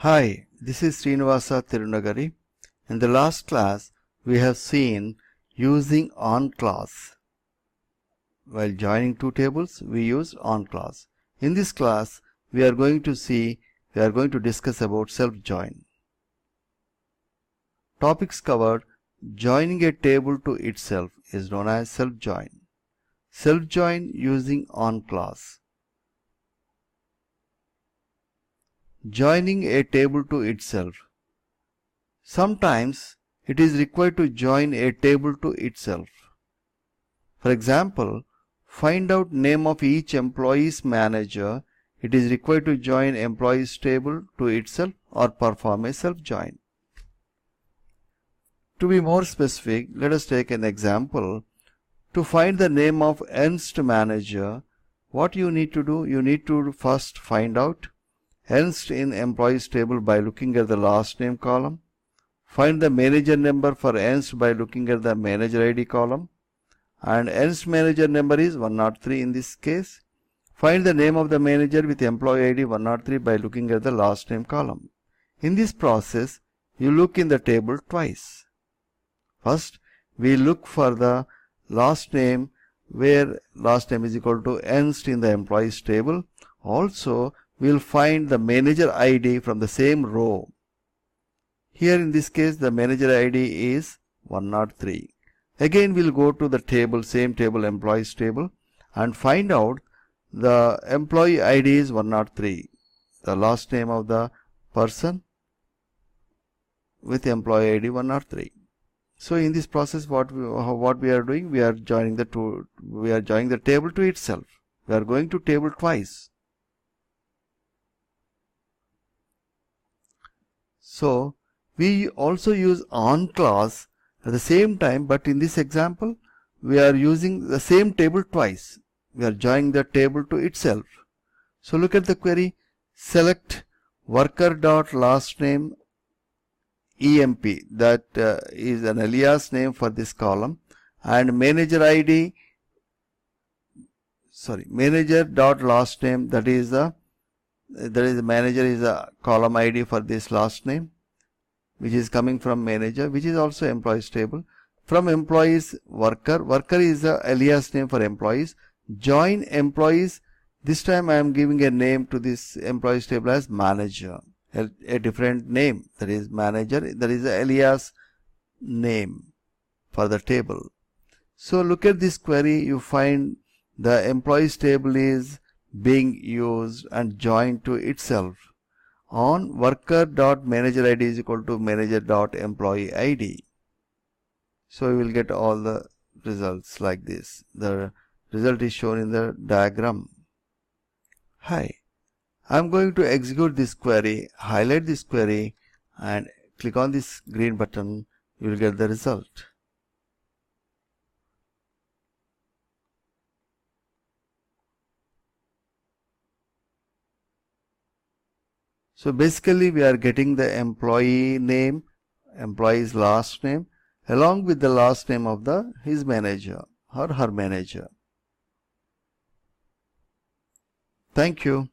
Hi, this is Srinivasa Tirunagari. In the last class, we have seen using on clause. While joining two tables, we used on clause. In this class, we are going to discuss about self-join. Topics covered: joining a table to itself is known as self-join. Self-join using on clause. Joining a table to itself. Sometimes it is required to join a table to itself. For example, find out name of each employee's manager. It is required to join employees table to itself or perform a self-join. To be more specific, let us take an example. To find the name of Ernst manager, what you need to do? You need to first find out Ernst in employees table by looking at the last name column. Find the manager number for Ernst by looking at the manager ID column. And Ernst manager number is 103 in this case. Find the name of the manager with employee ID 103 by looking at the last name column. In this process, you look in the table twice. First, we look for the last name where last name is equal to Ernst in the employees table. Also, we will find the manager ID from the same row. Here in this case, the manager ID is 103. Again, we'll go to the table, same table, employees table, and find out the employee ID is 103, the last name of the person with employee ID 103. So in this process, what we are doing, we are joining the table to itself. We are going to table twice. So we also use on clause at the same time, but in this example, we are using the same table twice. We are joining the table to itself. So look at the query. Select worker.lastname EMP, that is an alias name for this column, and manager ID, manager.lastname, that is manager is a column ID for this last name, which is coming from manager, which is also employees table. From employees, worker is the alias name for employees. Join employees. This time I am giving a name to this employees table as manager, a different name, that is manager, that is the alias name for the table. So look at this query, you find the employees table is being used and joined to itself on worker.manager ID is equal to manager.employee ID. So we will get all the results like this. The result is shown in the diagram. Hi, I am going to execute this query, highlight this query and click on this green button. You will get the result. So basically we are getting the employee name, employee's last name, along with the last name of his manager or her manager. Thank you.